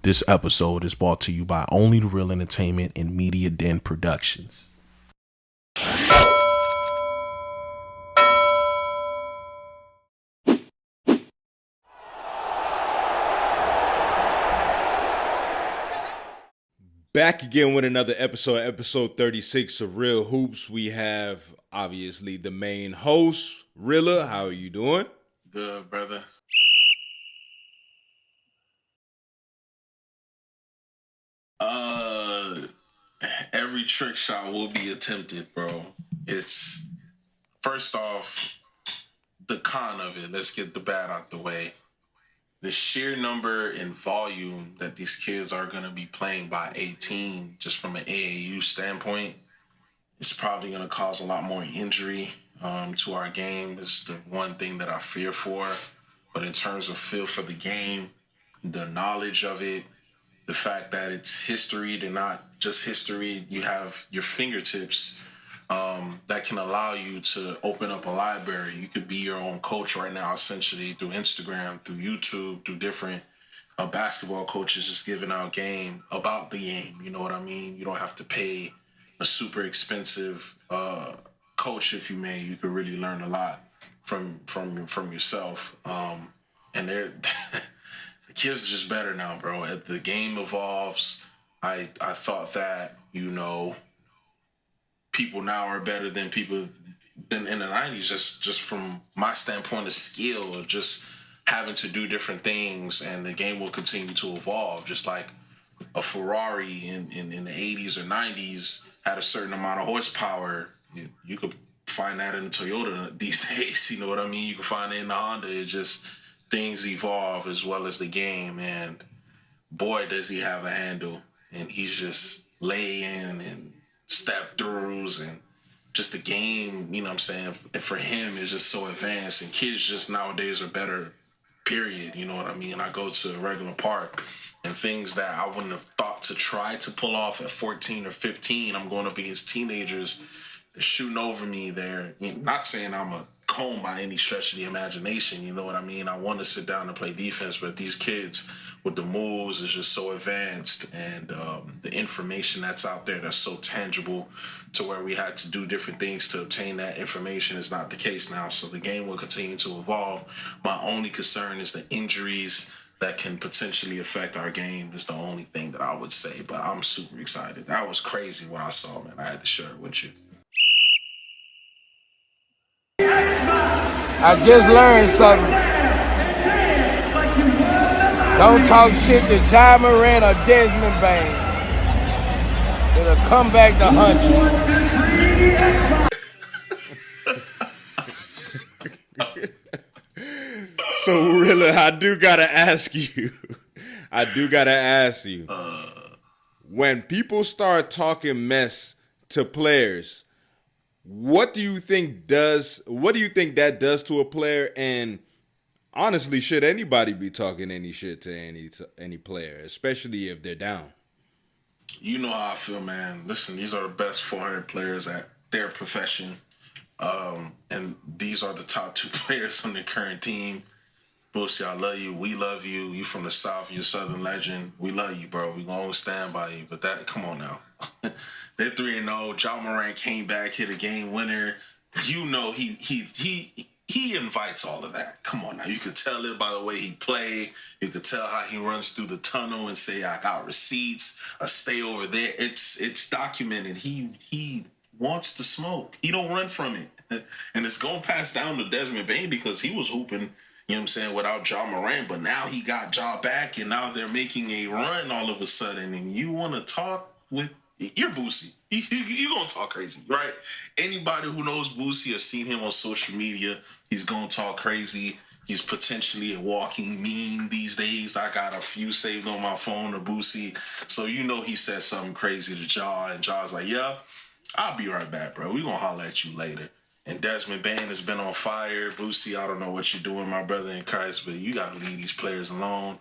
This episode is brought to you by Only the Real Entertainment and Media Den Productions. Back again with another episode 36 of Real Hoops. We have, obviously, the main host, Reela. How are you doing? Good, brother. Every trick shot will be attempted, bro. It's, first off, the con of it. Let's get the bad out the way. The sheer number and volume that these kids are going to be playing by 18, just from an AAU standpoint, is probably going to cause a lot more injury to our game. It's the one thing that I fear for. But in terms of feel for the game, the knowledge of it, the fact that it's history, they're not just history, you have your fingertips that can allow you to open up a library. You could be your own coach right now, essentially, through Instagram, through YouTube, through different basketball coaches just giving out game about the game. You know what I mean? You don't have to pay a super expensive coach, if you may. You could really learn a lot from yourself. And they're the kids are just better now, bro. As the game evolves, I thought that, people now are better than people than in the 90s, just from my standpoint of skill, of just having to do different things, and the game will continue to evolve. Just like a Ferrari in the 80s or 90s had a certain amount of horsepower. You could find that in the Toyota these days, you know what I mean? You can find it in the Honda. It just, things evolve as well as the game, and boy, does he have a handle. And he's just laying and step throughs, and just the game, you know what I'm saying, for him is just so advanced, and kids just nowadays are better, period, you know what I mean? I go to a regular park, and things that I wouldn't have thought to try to pull off at 14 or 15, I'm going up against teenagers, they're shooting over me. They're, not saying I'm a cone by any stretch of the imagination, you know what I mean? I want to sit down and play defense, but these kids with the moves is just so advanced, and the information that's out there that's so tangible to where we had to do different things to obtain that information is not the case now. So the game will continue to evolve. My only concern is the injuries that can potentially affect our game is the only thing that I would say, but I'm super excited. That was crazy what I saw, man. I had to share it with you. I just learned something. Don't talk shit to Ja Morant or Desmond Bain. It'll come back to hunt you. So, Reela, I do gotta ask you. When people start talking mess to players, what do you think that does to a player? And honestly, should anybody be talking any shit to any player, especially if they're down? You know how I feel, man. Listen, these are the best 400 players at their profession. And these are the top two players on the current team. Boosie, I love you. We love you. You from the South. You're a Southern legend. We love you, bro. We gonna always stand by you. But come on now. They're 3-0. Ja Morant came back, hit a game winner. You know he invites all of that. Come on now. You could tell it by the way he played. You could tell how he runs through the tunnel and say, I got receipts. I stay over there. It's documented. He wants to smoke. He don't run from it. And it's going to pass down to Desmond Bain because he was hooping, you know what I'm saying, without Ja Morant. But now he got Ja back, and now they're making a run all of a sudden. And you want to talk with... You're Boosie. You're going to talk crazy, right? Anybody who knows Boosie or seen him on social media, he's going to talk crazy. He's potentially a walking meme these days. I got a few saved on my phone of Boosie. So you know he said something crazy to Ja, and Ja's like, yeah, I'll be right back, bro. We're going to holler at you later. And Desmond Bain has been on fire. Boosie, I don't know what you're doing, my brother in Christ, but you got to leave these players alone.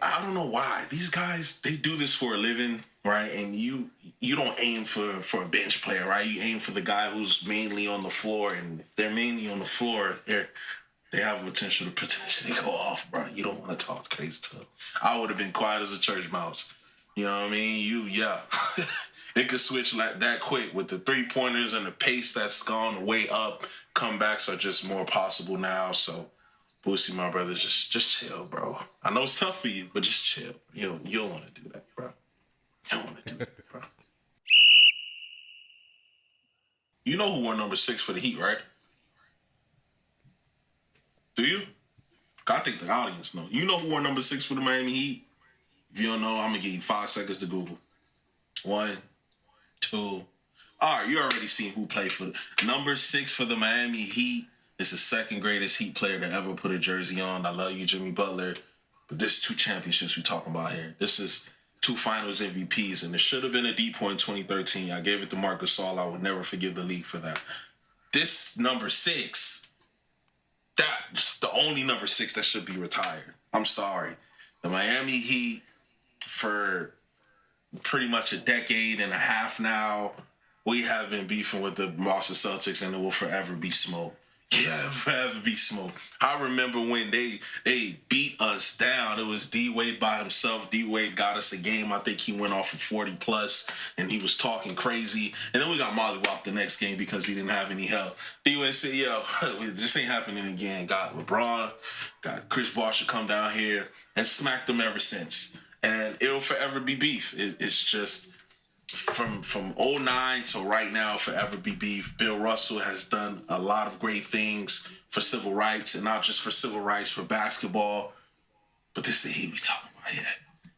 I don't know why. These guys, they do this for a living, right? And you don't aim for a bench player, right? You aim for the guy who's mainly on the floor. And if they're mainly on the floor, They have potential to potentially go off, bro. You don't want to talk crazy to them. I would have been quiet as a church mouse. You know what I mean? It could switch like that quick with the 3-pointers and the pace that's gone way up. Comebacks are just more possible now. So, Boosie, my brother, just chill, bro. I know it's tough for you, but just chill. You don't want to do that, bro. You don't want to do that, bro. You know who wore number 6 for the Heat, right? Do you? I think the audience know. You know who wore number 6 for the Miami Heat? If you don't know, I'm going to give you 5 seconds to Google. 1, 2. All right, you already seen who played for number 6 for the Miami Heat. Is the second greatest Heat player to ever put a jersey on. I love you, Jimmy Butler. But this is 2 championships we're talking about here. This is 2 finals MVPs, and it should have been a D-point in 2013. I gave it to Marc Gasol. I would never forgive the league for that. This number 6... that's the only number 6 that should be retired. I'm sorry. The Miami Heat, for pretty much a decade and a half now, we have been beefing with the Boston Celtics, and it will forever be smoke. Yeah, forever be smoke. I remember when they beat us down. It was D-Wade by himself. D-Wade got us a game. I think he went off for 40+, and he was talking crazy. And then we got mollywopped the next game because he didn't have any help. D-Wade said, yo, this ain't happening again. Got LeBron, got Chris Bosh to come down here, and smacked them ever since. And it'll forever be beef. It's just... From 2009 to right now, forever be beef. Bill Russell has done a lot of great things for civil rights, and not just for civil rights, for basketball. But this is the Heat we talking about here.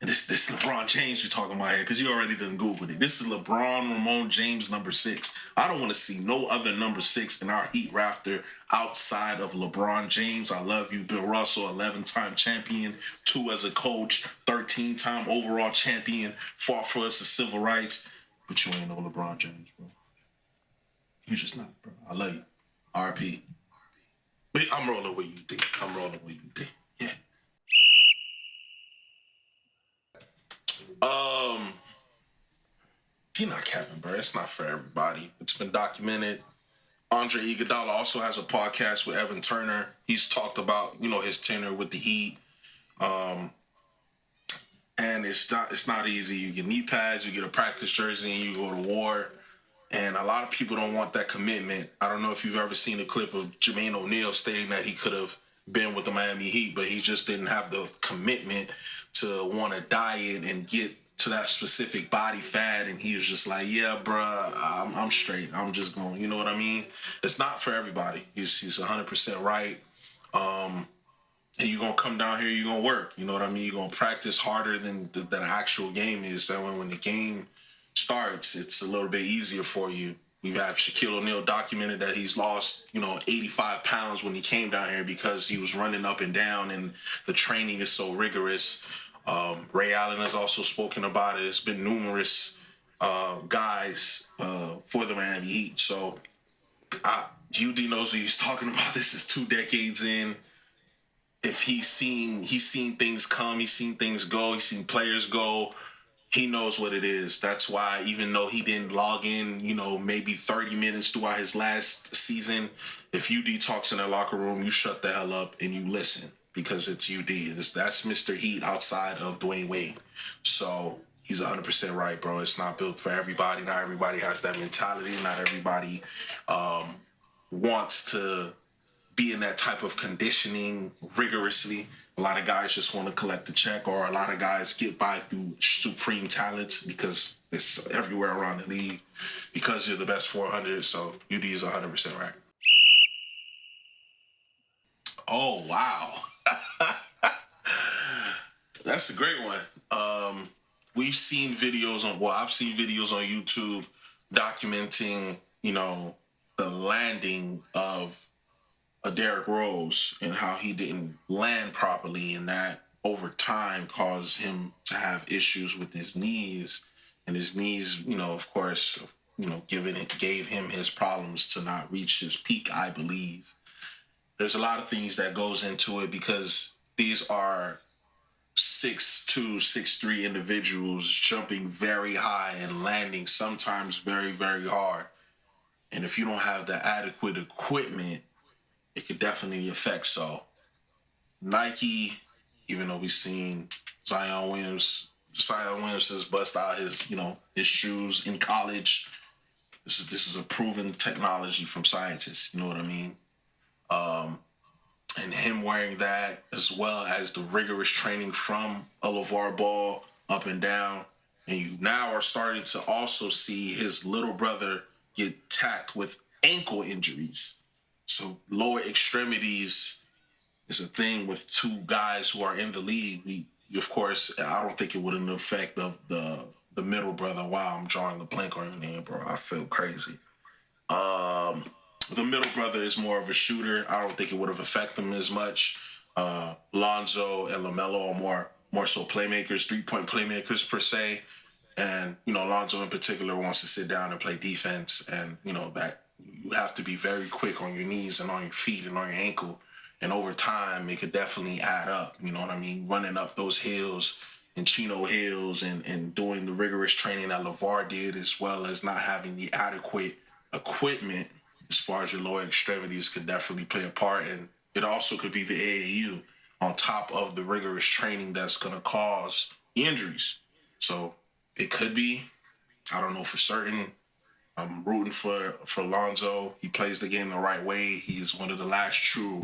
And this LeBron James we talking about here, because you already done Googled it. This is LeBron Ramon James number 6. I don't want to see no other number 6 in our Heat rafter outside of LeBron James. I love you, Bill Russell, 11-time champion, 2 as a coach, 13-time overall champion, fought for us as civil rights. But you ain't no LeBron James, bro. You just not, bro. I love you. RP. But I'm rolling with you, D. I'm rolling with you, D. Yeah. You're not capping, bro. It's not for everybody. It's been documented. Andre Iguodala also has a podcast with Evan Turner. He's talked about, his tenure with the Heat. And it's not easy. You get knee pads, you get a practice jersey, and you go to war. And a lot of people don't want that commitment. I don't know if you've ever seen a clip of Jermaine O'Neal stating that he could have been with the Miami Heat, but he just didn't have the commitment to want to diet and get to that specific body fat, and he was just like, yeah, bruh, I'm straight. I'm just going, you know what I mean? It's not for everybody. He's 100% right. And you're going to come down here, you're going to work. You know what I mean? You're going to practice harder than the actual game is. That when the game starts, it's a little bit easier for you. We've had Shaquille O'Neal documented that he's lost, 85 pounds when he came down here because he was running up and down, and the training is so rigorous. Ray Allen has also spoken about it. It's been numerous guys for the Miami Heat. So UD knows what he's talking about. This is 2 decades in. If he's seen things come, he's seen things go, he's seen players go, he knows what it is. That's why even though he didn't log in, maybe 30 minutes throughout his last season, if UD talks in that locker room, you shut the hell up and you listen. Because it's UD. That's Mr. Heat outside of Dwayne Wade. So he's 100% right, bro. It's not built for everybody. Not everybody has that mentality. Not everybody wants to be in that type of conditioning rigorously. A lot of guys just want to collect the check, or a lot of guys get by through supreme talents because it's everywhere around the league because you're the best 400. So UD is 100% right. Oh, wow. That's a great one. I've seen videos on YouTube documenting, the landing of a Derrick Rose and how he didn't land properly, and that over time caused him to have issues with his knees. And his knees, of course, gave him his problems to not reach his peak, I believe. There's a lot of things that goes into it because these are 6'2", 6'3" individuals jumping very high and landing sometimes very, very hard. And if you don't have the adequate equipment, it could definitely affect. So Nike, even though we've seen Zion Williams has bust out his shoes in college. This is a proven technology from scientists. You know what I mean? And him wearing that, as well as the rigorous training from a LeVar Ball up and down, and you now are starting to also see his little brother get tacked with ankle injuries. So lower extremities is a thing with two guys who are in the league. Of course, I don't think it would have affect of the middle brother. Wow, I'm drawing a blank on your name, bro. I feel crazy. The middle brother is more of a shooter. I don't think it would have affected him as much. Lonzo and LaMelo are more so playmakers, 3-point playmakers per se. And, Lonzo in particular wants to sit down and play defense. And, that you have to be very quick on your knees and on your feet and on your ankle. And over time, it could definitely add up. You know what I mean? Running up those hills and Chino hills and doing the rigorous training that LeVar did, as well as not having the adequate equipment as far as your lower extremities, could definitely play a part. And it also could be the AAU on top of the rigorous training that's going to cause injuries. So it could be. I don't know for certain. I'm rooting for Lonzo. He plays the game the right way. He is one of the last true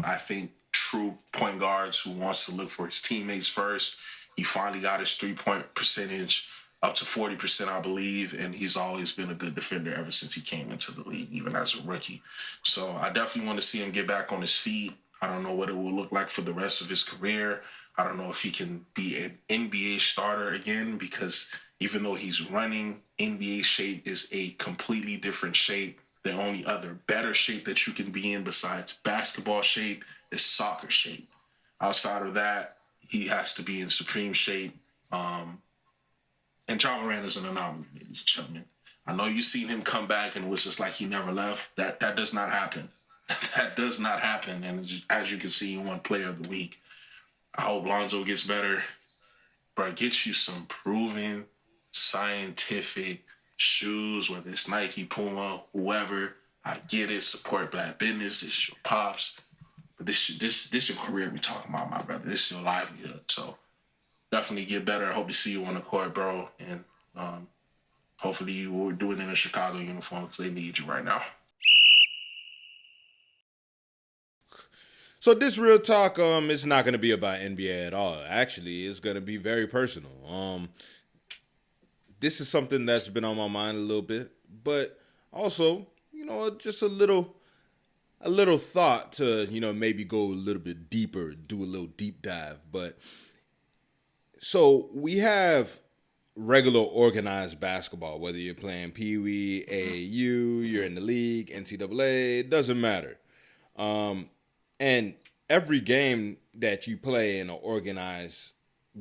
point guards who wants to look for his teammates first. He finally got his 3-point percentage up to 40%, I believe, and he's always been a good defender ever since he came into the league, even as a rookie. So I definitely want to see him get back on his feet. I don't know what it will look like for the rest of his career. I don't know if he can be an NBA starter again, because even though he's running, NBA shape is a completely different shape. The only other better shape that you can be in besides basketball shape is soccer shape. Outside of that, he has to be in supreme shape. And John Moran is an anomaly, ladies and gentlemen. I know you've seen him come back and it was just like he never left. That does not happen. That does not happen. And as you can see, he won Player of the Week. I hope Lonzo gets better. But get you some proven scientific shoes, whether it's Nike, Puma, whoever. I get it. Support black business. This is your pops. But this your career we talking about, my brother. This is your livelihood. So definitely get better. I hope to see you on the court, bro. And hopefully you will do it in a Chicago uniform, because they need you right now. So this real talk is not going to be about NBA at all. Actually, it's going to be very personal. This is something that's been on my mind a little bit, but also, just a little thought to, maybe go a little bit deeper, do a little deep dive. But so we have regular organized basketball, whether you're playing Pee Wee, AAU, you're in the league, NCAA, it doesn't matter. And every game that you play in an organized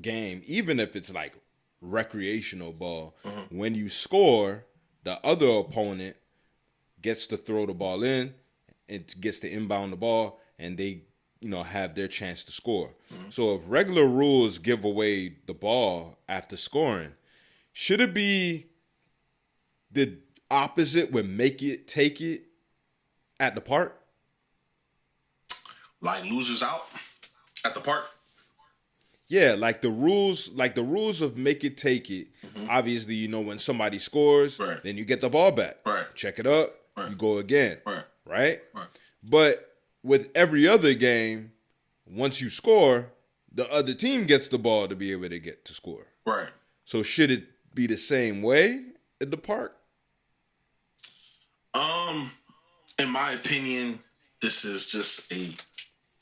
game, even if it's like recreational ball, when you score, the other opponent gets to throw the ball in, it gets to inbound the ball, and they have their chance to score. So if regular rules give away the ball after scoring, should it be the opposite with make it, take it at the park? Like losers out at the park? Yeah, like the rules of make it, take it. Obviously, when somebody scores, right, then you get the ball back. Right. Check it up, right, you go again. Right. Right? Right. But with every other game, once you score, the other team gets the ball to be able to get to score. Right. So should it be the same way at the park? In my opinion, this is just a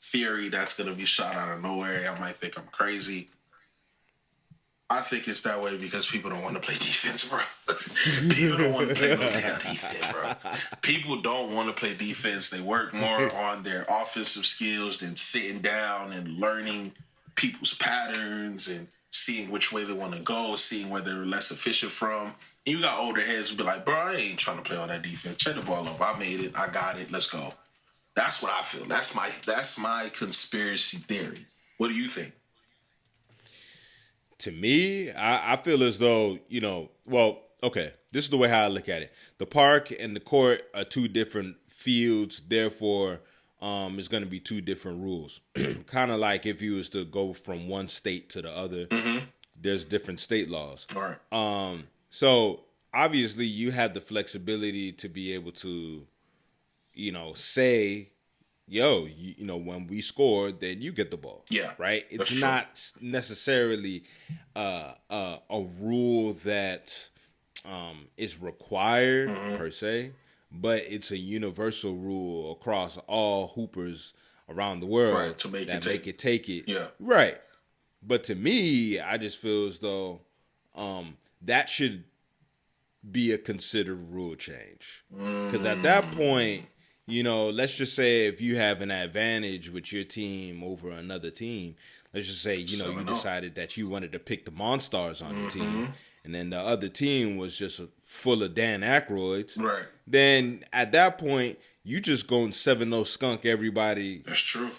theory that's going to be shot out of nowhere. I might think I'm crazy. I think it's that way because people don't want to play defense, bro. People don't want to play no damn defense, bro. People don't want to play defense. They work more on their offensive skills than sitting down and learning people's patterns and seeing which way they want to go, seeing where they're less efficient from. And you got older heads who be like, bro, I ain't trying to play all that defense. Check the ball up. I made it. I got it. Let's go. That's what I feel. That's my conspiracy theory. What do you think? To me, I feel as though, okay, this is the way how I look at it. The park and the court are two different fields. Therefore, is going to be two different rules. Kind of like if you was to go from one state to the other, there's different state laws. All right. So obviously you have the flexibility to be able to, say, yo, when we score, then you get the ball. Yeah, right. It's that's not necessarily a rule that is required per se, but it's a universal rule across all hoopers around the world, Right, to make that it make it take it. Yeah. Right. But to me, I just feel as though that should be a considered rule change. Because at that point, let's just say if you have an advantage with your team over another team, let's just say, you decided that you wanted to pick the Monstars on the team, and then the other team was just full of Dan Aykroyds. Right. Then at that point, you just go and 7-0 skunk everybody. That's true.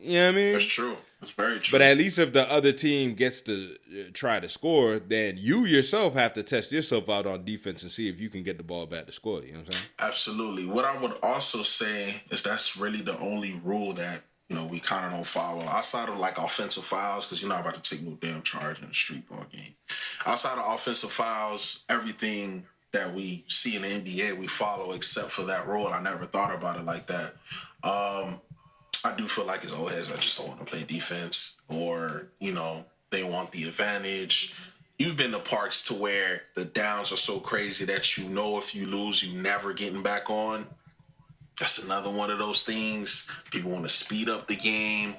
You know what I mean? That's true. That's very true. But at least if the other team gets to try to score, then you yourself have to test yourself out on defense and see if you can get the ball back to score. You know what I'm saying? Absolutely. What I would also say is that's really the only rule that, we kind of don't follow. Outside of like offensive fouls, because you're not about to take no damn charge in a street ball game. Outside of offensive fouls, everything that we see in the NBA, we follow except for that rule. I never thought about it like that. I do feel like it's old heads that just don't want to play defense, or, they want the advantage. You've been to parks to where the downs are so crazy that if you lose, you never getting back on. That's another one of those things. People want to speed up the game.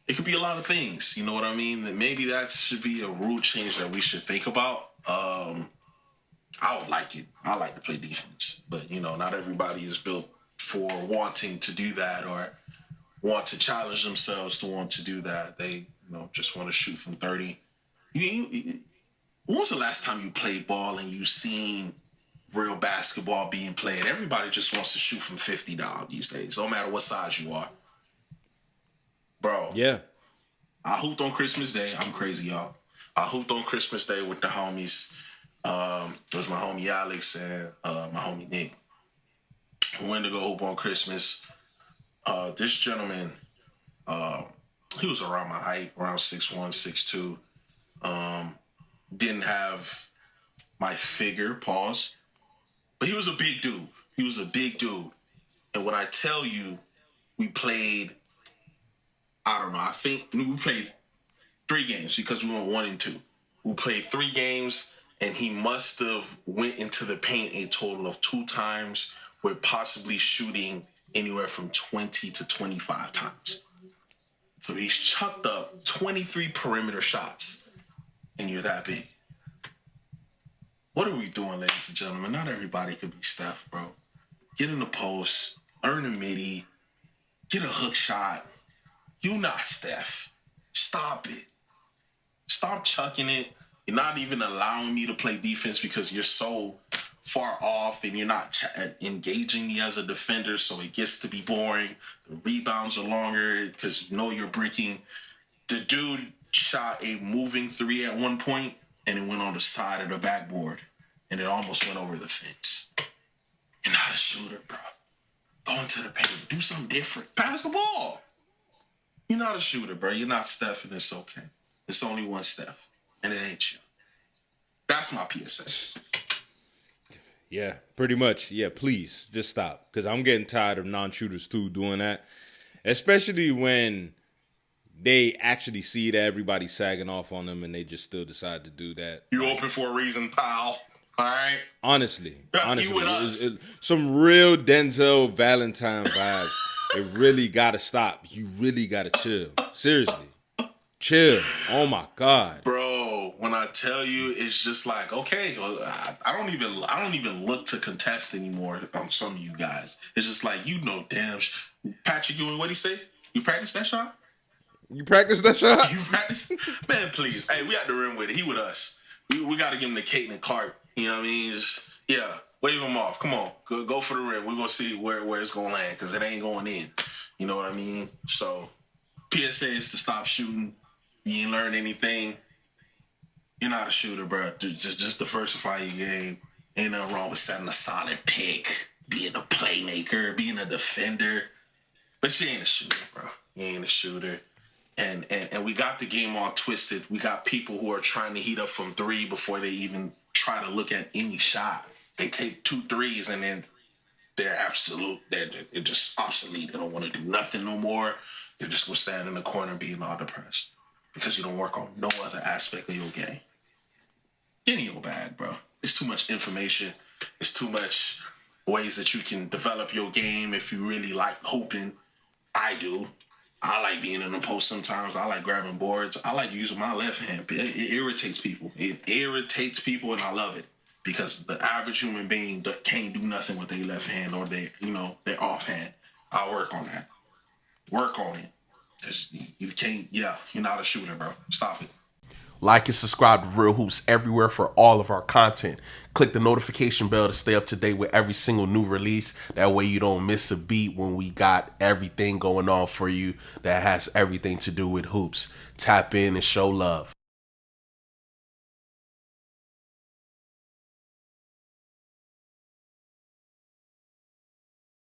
It could be a lot of things. You know what I mean? That maybe that should be a rule change that we should think about. I would like it. I like to play defense. But, not everybody is built for wanting to do that or want to challenge themselves to want to do that. They, just want to shoot from 30. When was the last time you played ball and you seen real basketball being played? Everybody just wants to shoot from 50 down these days, no matter what size you are. Bro. Yeah. I hooped on Christmas Day. I'm crazy, y'all. I hooped on Christmas Day with the homies. It was my homie Alex and my homie Nick. We went to go hoop on Christmas. This gentleman, he was around my height, around 6'1", 6'2". Didn't have my figure, pause. But he was a big dude. And when I tell you, we played, I don't know, I think we played 3 games because we went 1 and 2. We played 3 games, and he must have went into the paint a total of 2 times, with possibly shooting anywhere from 20 to 25 times. So he's chucked up 23 perimeter shots, and you're that big. What are we doing, ladies and gentlemen? Not everybody could be Steph, bro. Get in the post, earn a midi, get a hook shot. You not Steph. Stop it. Stop chucking it. You're not even allowing me to play defense because you're so far off and you're not engaging me as a defender, so it gets to be boring. The rebounds are longer because you're breaking. The dude shot a moving 3 at one point, and it went on the side of the backboard, and it almost went over the fence. You're not a shooter, bro. Go into the paint. Do something different. Pass the ball. You're not a shooter, bro. You're not Steph, and it's okay. It's only one Steph, and it ain't you. That's my PSA. Yeah, pretty much. Yeah, please, just stop. Because I'm getting tired of non-shooters, too, doing that. Especially when they actually see that everybody's sagging off on them and they just still decide to do that. You open for a reason, pal. All right? Honestly. You with us. It's some real Denzel Valentine vibes. It really got to stop. You really got to chill. Seriously. Chill. Oh, my God. Bro, when I tell you, it's just like, okay, I don't even look to contest anymore on some of you guys. It's just like, damn. Patrick Ewing, what'd he say? You practice that shot? You practice that shot? You practice? Man, please. Hey, we at the rim with it. He with us. We got to give him the Caitlin Clark. You know what I mean? Wave him off. Come on. Go for the rim. We're going to see where it's going to land because it ain't going in. You know what I mean? So, PSA is to stop shooting. You ain't learn anything. You're not a shooter, bro. Just diversify your game. Ain't nothing wrong with setting a solid pick, being a playmaker, being a defender. But you ain't a shooter, bro. You ain't a shooter. And we got the game all twisted. We got people who are trying to heat up from three before they even try to look at any shot. They take 2 threes and then they're just obsolete. They don't want to do nothing no more. They're just gonna stand in the corner being all depressed because you don't work on no other aspect of your game. Get in your bag, bro. It's too much information. It's too much ways that you can develop your game if you really like hooping. I do. I like being in the post sometimes. I like grabbing boards. I like using my left hand. It irritates people. It irritates people, and I love it because the average human being can't do nothing with their left hand or their offhand. I work on that. Work on it. Cause you can't. Yeah, you're not a shooter, bro. Stop it. Like and subscribe to Real Hoops everywhere for all of our content. Click the notification bell to stay up to date with every single new release. That way you don't miss a beat when we got everything going on for you that has everything to do with hoops. Tap in and show love.